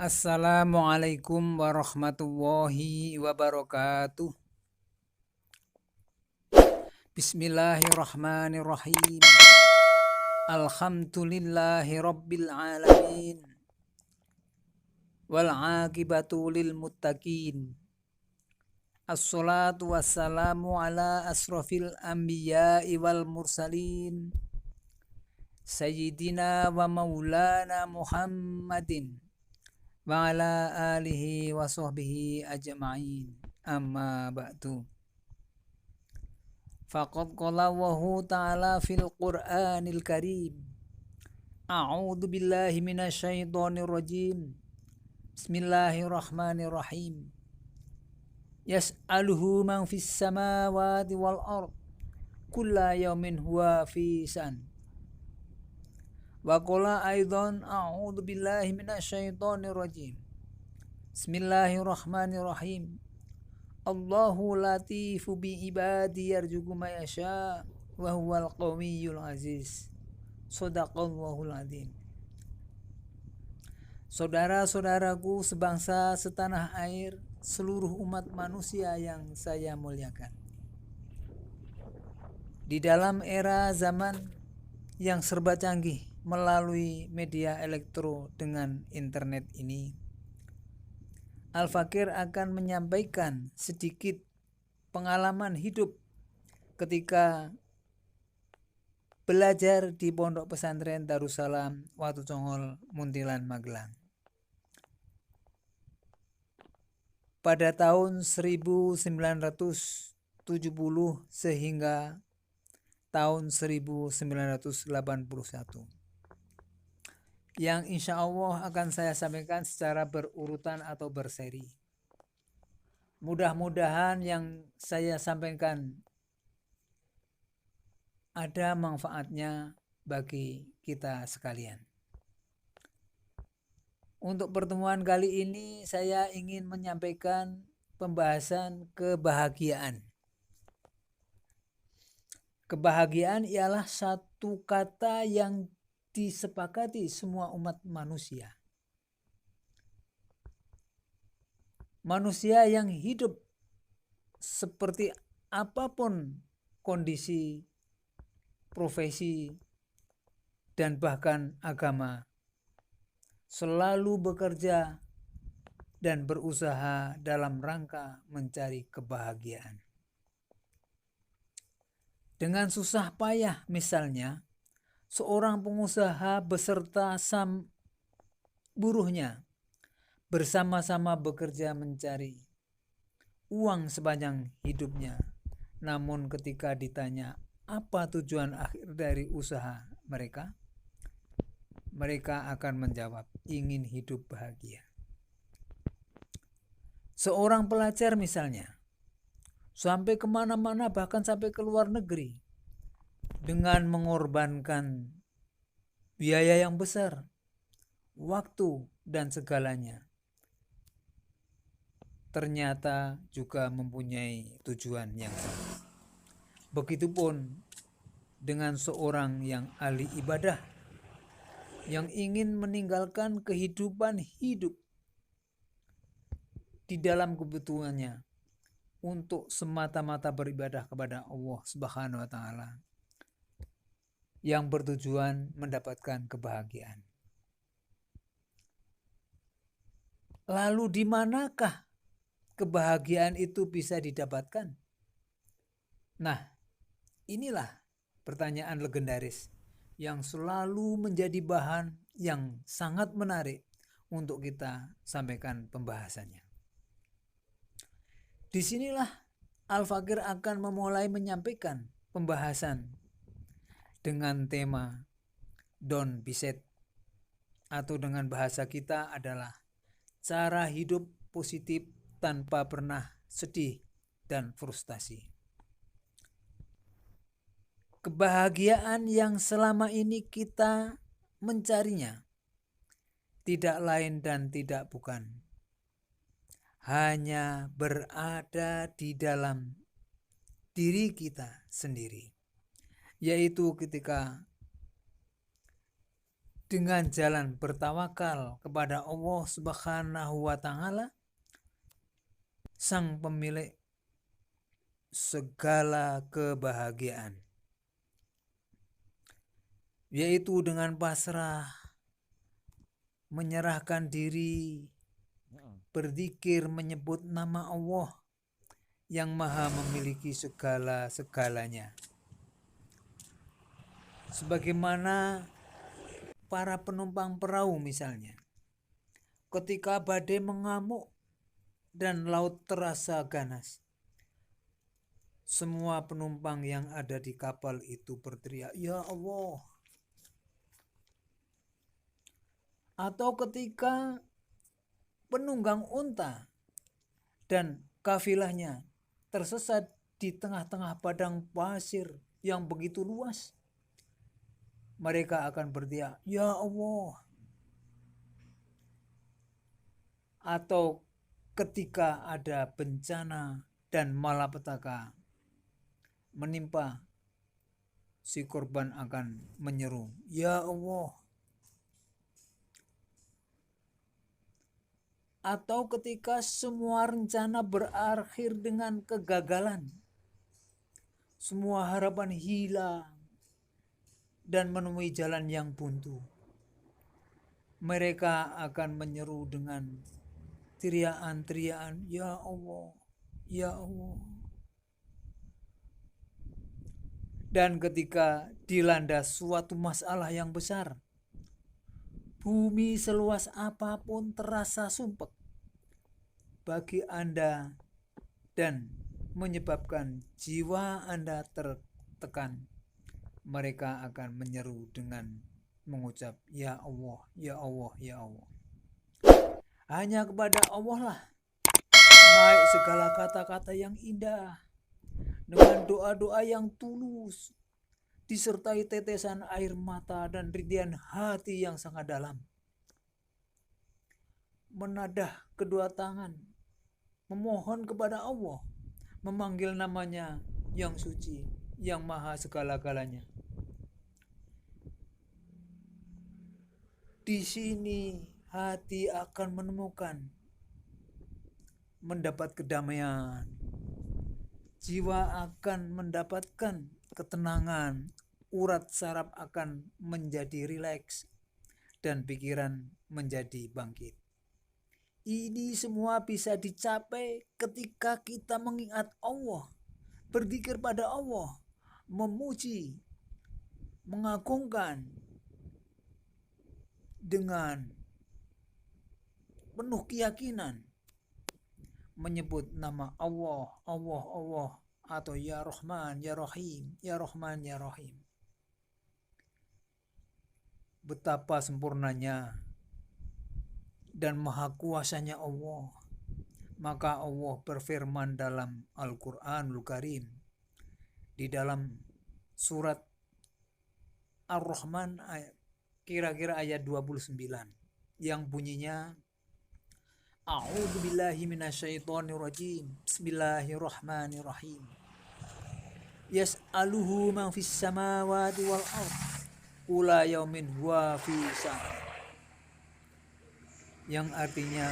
Assalamualaikum warahmatullahi wabarakatuh. Bismillahirrahmanirrahim. Alhamdulillahi rabbil alamin. Wal aqibatu lil muttaqin. Assalatu wassalamu ala asrafil anbiya'i wal mursalin. Sayyidina wa maulana Muhammadin wa ala alihi wa sahbihi ajma'in. Amma ba'du. Faqad qala Allahu ta'ala fil Qur'anil Karim. A'udzu billahi minasyaitonir rajim. Bismillahirrahmanirrahim. Yas'aluhu man fis samawati wal ard. Kulla yawmin huwa fi san. Wa qala aidan a'udzu billahi minasyaitonir rajim. Bismillahirrahmanirrahim. Allahu latifu bi ibadi yarzuqu ma yasha wa huwal qawiyyul aziz. Shadaqallahul azim. Saudara-saudaraku sebangsa setanah air, seluruh umat manusia yang saya muliakan. Di dalam era zaman yang serba canggih melalui media elektro dengan internet ini, Al-Fakir akan menyampaikan sedikit pengalaman hidup ketika belajar di Pondok Pesantren Darussalam Watu Congol, Muntilan, Magelang. Pada tahun 1970 sehingga tahun 1981. Yang insya Allah akan saya sampaikan secara berurutan atau berseri. Mudah-mudahan yang saya sampaikan ada manfaatnya bagi kita sekalian. Untuk pertemuan kali ini saya ingin menyampaikan pembahasan kebahagiaan. Kebahagiaan ialah satu kata yang disepakati semua umat manusia. Manusia yang hidup seperti apapun kondisi, profesi, dan bahkan agama, selalu bekerja dan berusaha dalam rangka mencari kebahagiaan. Dengan susah payah misalnya, seorang pengusaha beserta buruhnya bersama-sama bekerja mencari uang sepanjang hidupnya. Namun ketika ditanya apa tujuan akhir dari usaha mereka, mereka akan menjawab ingin hidup bahagia. Seorang pelajar misalnya, sampai kemana-mana bahkan sampai ke luar negeri, dengan mengorbankan biaya yang besar, waktu dan segalanya, ternyata juga mempunyai tujuan yang sama. Begitupun dengan seorang yang ahli ibadah, yang ingin meninggalkan kehidupan hidup di dalam kebutuhannya untuk semata-mata beribadah kepada Allah Subhanahu wa Ta'ala, yang bertujuan mendapatkan kebahagiaan. Lalu di manakah kebahagiaan itu bisa didapatkan? Nah, inilah pertanyaan legendaris yang selalu menjadi bahan yang sangat menarik untuk kita sampaikan pembahasannya. Disinilah Al-Fakir akan memulai menyampaikan pembahasan dengan tema Don't Be Sad, atau dengan bahasa kita adalah cara hidup positif tanpa pernah sedih dan frustasi. Kebahagiaan yang selama ini kita mencarinya tidak lain dan tidak bukan, hanya berada di dalam diri kita sendiri, yaitu ketika dengan jalan bertawakal kepada Allah Subhanahu wa Ta'ala, Sang Pemilik segala kebahagiaan, yaitu dengan pasrah, menyerahkan diri, berzikir, menyebut nama Allah yang maha memiliki segala-segalanya. Sebagaimana para penumpang perahu misalnya, ketika badai mengamuk dan laut terasa ganas, semua penumpang yang ada di kapal itu berteriak, "Ya Allah." Atau ketika penunggang unta dan kafilahnya tersesat di tengah-tengah padang pasir yang begitu luas, mereka akan berteriak, "Ya Allah." Atau ketika ada bencana dan malapetaka menimpa, si korban akan menyeru, "Ya Allah." Atau ketika semua rencana berakhir dengan kegagalan, semua harapan hilang dan menemui jalan yang buntu, mereka akan menyeru dengan teriakan, "Ya Allah, ya Allah." Dan ketika dilanda suatu masalah yang besar, bumi seluas apapun terasa sumpek bagi Anda dan menyebabkan jiwa Anda tertekan, mereka akan menyeru dengan mengucap, "Ya Allah, ya Allah, ya Allah." Hanya kepada Allah lah naik segala kata-kata yang indah dengan doa-doa yang tulus, disertai tetesan air mata dan rintihan hati yang sangat dalam. Menadah kedua tangan, memohon kepada Allah, memanggil namanya yang suci, yang maha segala-galanya. Di sini hati akan menemukan, mendapat kedamaian, jiwa akan mendapatkan ketenangan, urat saraf akan menjadi rileks, dan pikiran menjadi bangkit. Ini semua bisa dicapai ketika kita mengingat Allah, berzikir pada Allah, memuji, mengagungkan dengan penuh keyakinan, menyebut nama Allah, Allah, Allah, atau Ya Rahman, Ya Rahim, Ya Rahman, Ya Rahim. Betapa sempurnanya dan maha kuasanya Allah. Maka Allah berfirman dalam Al-Quranul Karim, di dalam surat Ar-Rahman kira-kira ayat 29, yang bunyinya, "A'udzubillahi minasyaitonirrajim. Bismillahirrahmanirrahim. Yas'aluhu man fis samawati wal ardh. Kula yaumin huwa fi sa'ah." Yang artinya,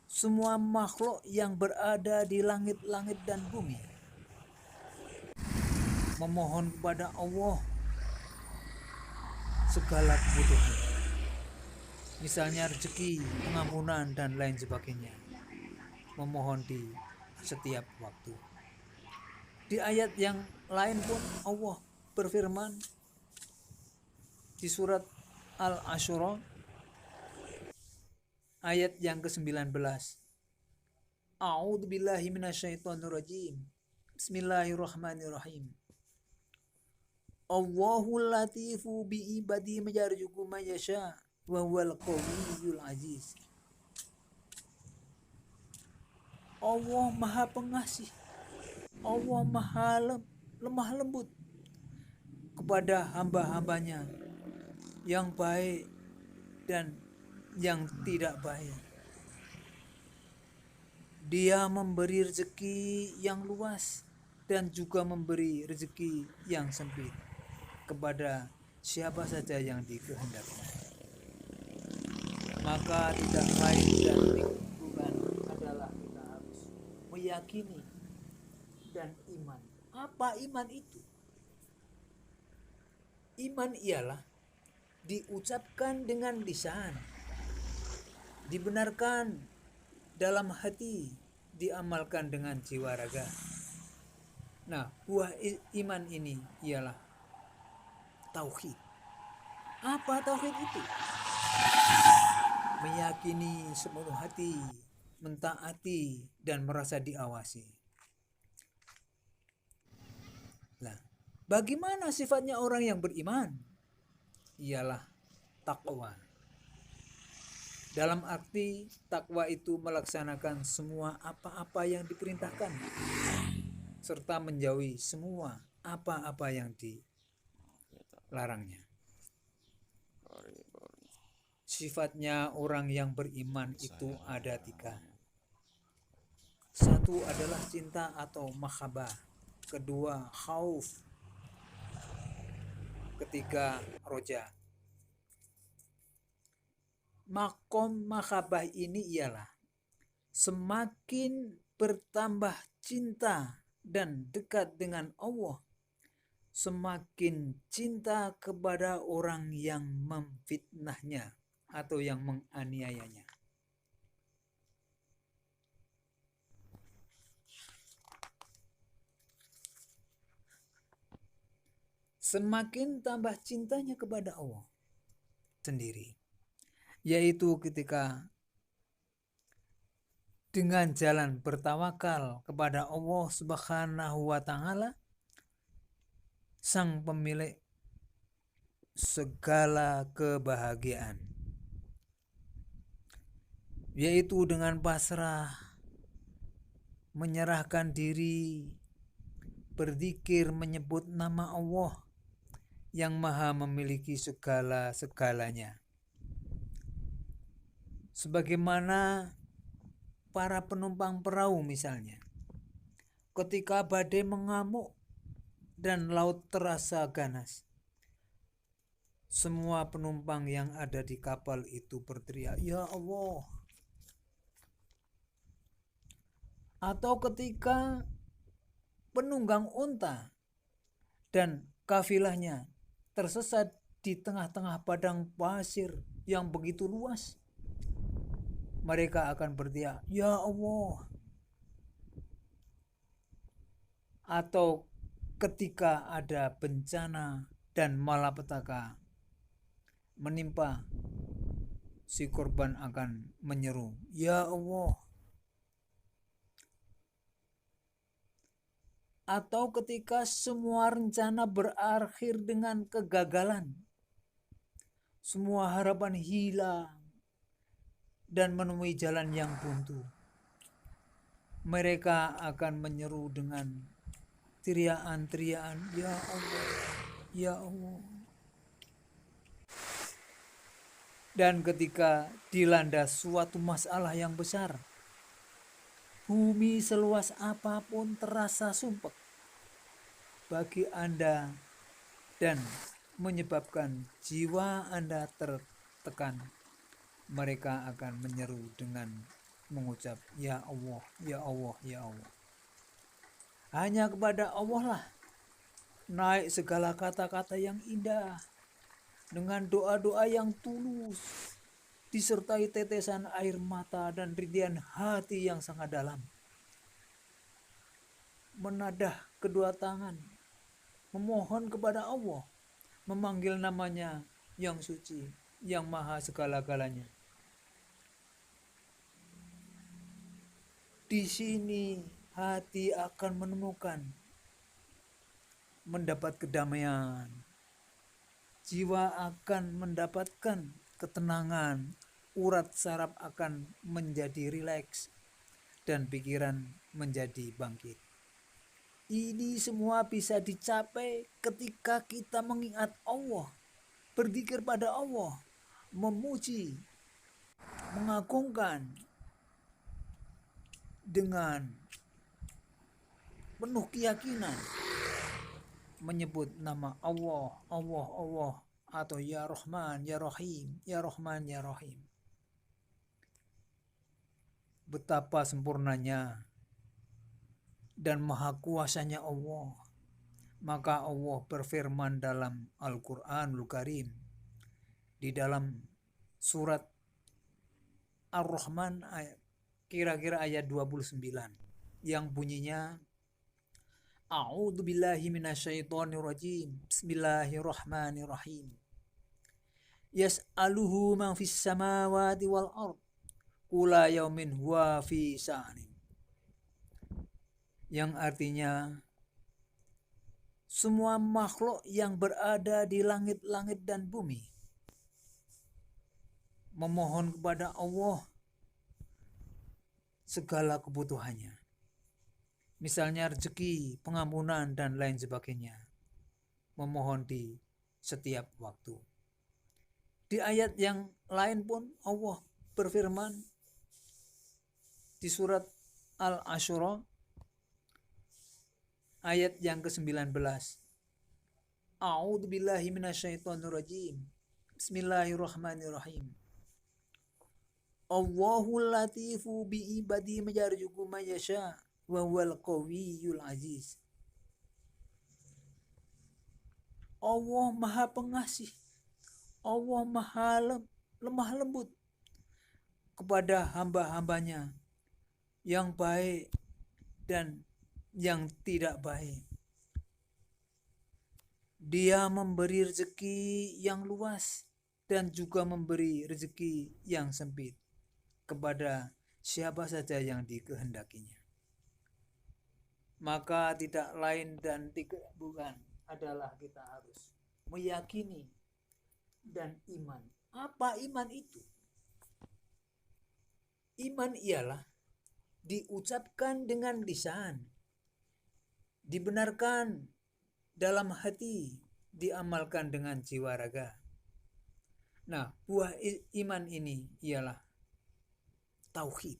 semua makhluk yang berada di langit-langit dan bumi memohon kepada Allah segala kebutuhan, misalnya rezeki, pengampunan, dan lain sebagainya, memohon di setiap waktu. Di ayat yang lain pun Allah berfirman di surat Al-Asyura ayat yang ke-19, "A'udzubillahi minasyaitonirrajim. Bismillahirrahmanirrahim. Allahul latifu bi ibadi yarzuqu man yasha wa huwal qawiyyul aziz." Allah maha pengasih, Allah maha lemah lembut kepada hamba-hambanya yang baik dan yang tidak baik. Dia memberi rezeki yang luas dan juga memberi rezeki yang sempit kepada siapa saja yang dikehendaki. Maka tidak lain dan bukan adalah kita harus meyakini dan iman. Apa iman itu? Iman ialah diucapkan dengan lisan, dibenarkan dalam hati, diamalkan dengan jiwa raga. Nah, buah iman ini ialah tauhid. Apa tauhid itu? Meyakini sepenuh hati, mentaati dan merasa diawasi. Nah, bagaimana sifatnya orang yang beriman? Ialah takwa. Dalam arti takwa itu melaksanakan semua apa-apa yang diperintahkan serta menjauhi semua apa-apa yang dilarangnya. Sifatnya orang yang beriman itu ada 3. Satu adalah cinta atau mahabbah. Kedua, khauf. Ketiga, roja. Makom mahabbah ini ialah semakin bertambah cinta dan dekat dengan Allah, semakin cinta kepada orang yang memfitnahnya atau yang menganiayanya. Semakin tambah cintanya kepada Allah sendiri, yaitu ketika dengan jalan bertawakal kepada Allah Subhanahu wa Ta'ala, Sang pemilik segala kebahagiaan, yaitu dengan pasrah, menyerahkan diri, berzikir, menyebut nama Allah yang maha memiliki segala-segalanya. Sebagaimana para penumpang perahu misalnya, ketika badai mengamuk dan laut terasa ganas, semua penumpang yang ada di kapal itu berteriak, "Ya Allah." Atau ketika penunggang unta dan kafilahnya tersesat di tengah-tengah padang pasir yang begitu luas, mereka akan berteriak, "Ya Allah." Atau ketika ada bencana dan malapetaka menimpa, si korban akan menyeru, "Ya Allah." Atau ketika semua rencana berakhir dengan kegagalan, semua harapan hilang dan menemui jalan yang buntu, mereka akan menyeru dengan teriakan-teriakan, "Ya Allah, ya Allah." Dan ketika dilanda suatu masalah yang besar, bumi seluas apapun terasa sumpek bagi Anda dan menyebabkan jiwa Anda tertekan, mereka akan menyeru dengan mengucap, "Ya Allah, ya Allah, ya Allah." Hanya kepada Allah lah naik segala kata-kata yang indah dengan doa-doa yang tulus, disertai tetesan air mata dan rintihan hati yang sangat dalam. Menadah kedua tangan, memohon kepada Allah, memanggil namanya yang suci, yang maha segala-galanya. Di sini hati akan menemukan, mendapat kedamaian, jiwa akan mendapatkan ketenangan, urat saraf akan menjadi rileks, dan pikiran menjadi bangkit. Ini semua bisa dicapai ketika kita mengingat Allah, berzikir pada Allah, memuji, mengagungkan dengan penuh keyakinan, menyebut nama Allah, Allah, Allah atau Ya Rahman, Ya Rahim, Ya Rahman, Ya Rahim. Betapa sempurnanya dan maha kuasanya Allah. Maka Allah berfirman dalam Al-Qur'anul Karim di dalam surat Ar-Rahman kira-kira ayat 29 yang bunyinya A'udzu billahi minasyaitonir rajim. Bismillahirrahmanirrahim. Yas'aluhu man fis samawati wal ard. Kula yaumin huwa fi sa'nin. Yang artinya semua makhluk yang berada di langit-langit dan bumi memohon kepada Allah segala kebutuhannya. Misalnya rezeki, pengampunan, dan lain sebagainya. Memohon di setiap waktu. Di ayat yang lain pun Allah berfirman di surat Al-Asyura ayat yang ke-19. A'udzu billahi minasyaitonir rajim. Bismillahirrahmanirrahim. Allahul latifu bi ibadi majarjuku mayasya wa huwal qawiyyul aziz. Allah Maha Pengasih. Allah Maha lemah lembut kepada hamba-hambanya yang baik dan yang tidak baik. Dia memberi rezeki yang luas dan juga memberi rezeki yang sempit kepada siapa saja yang dikehendakinya. Maka tidak lain dan tidak bukan adalah kita harus meyakini dan iman. Apa iman itu? Iman ialah diucapkan dengan lisan, dibenarkan dalam hati, diamalkan dengan jiwa raga. Nah, buah iman ini ialah tauhid.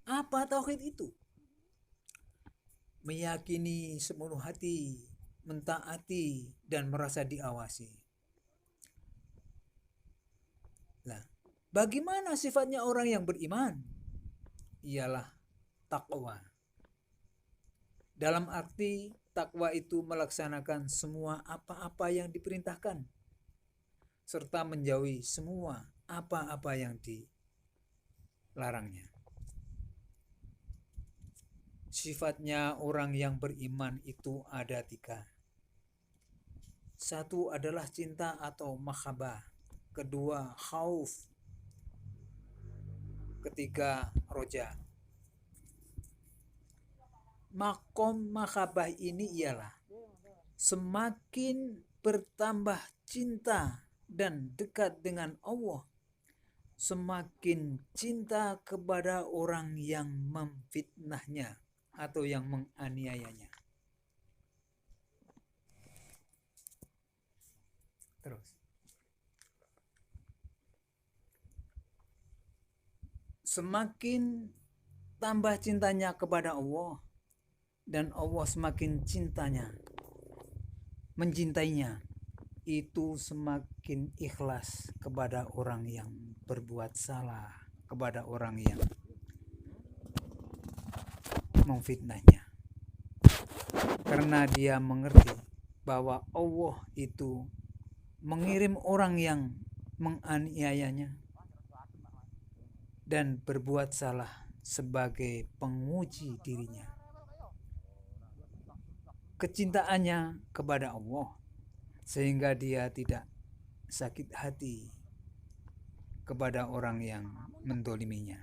Apa tauhid itu? Meyakini sepenuh hati, mentaati, dan merasa diawasi. Nah, bagaimana sifatnya orang yang beriman? Ialah takwa. Dalam arti takwa itu melaksanakan semua apa-apa yang diperintahkan, serta menjauhi semua apa-apa yang dilarangnya. Sifatnya orang yang beriman itu ada 3. Satu adalah cinta atau mahabbah. Kedua, khauf. Ketiga, roja. Makom mahabbah ini ialah semakin bertambah cinta dan dekat dengan Allah, semakin cinta kepada orang yang memfitnahnya atau yang menganiayanya. Terus. Semakin tambah cintanya kepada Allah dan Allah semakin mencintainya, itu semakin ikhlas kepada orang yang berbuat salah, kepada orang yang memfitnahnya. Karena dia mengerti bahwa Allah itu mengirim orang yang menganiayanya dan berbuat salah sebagai penguji dirinya. Kecintaannya kepada Allah sehingga dia tidak sakit hati kepada orang yang mendoliminya.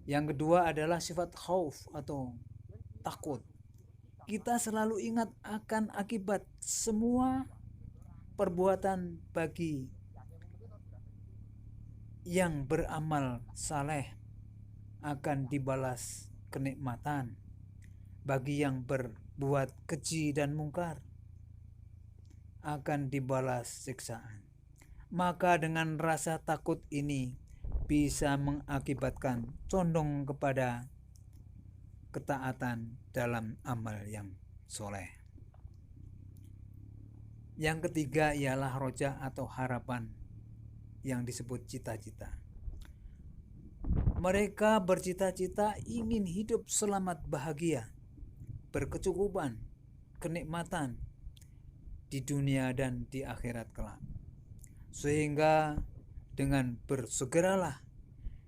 Yang kedua adalah sifat khauf atau takut. Kita selalu ingat akan akibat semua perbuatan bagi yang beramal saleh akan dibalas kenikmatan, bagi yang berbuat keji dan mungkar akan dibalas siksaan. Maka dengan rasa takut ini bisa mengakibatkan condong kepada ketaatan dalam amal yang soleh. Yang ketiga ialah roja atau harapan yang disebut cita-cita. Mereka bercita-cita ingin hidup selamat bahagia, berkecukupan, kenikmatan di dunia dan di akhirat kelak. Sehingga dengan bersegeralah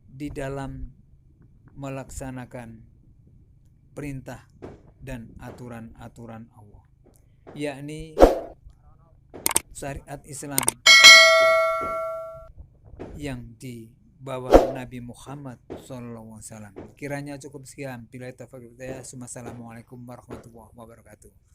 di dalam melaksanakan perintah dan aturan-aturan Allah, yakni syariat Islam yang dibawa Nabi Muhammad SAW. Kiranya cukup sekian. Bila taufiq hidayah. Assalamualaikum warahmatullahi wabarakatuh.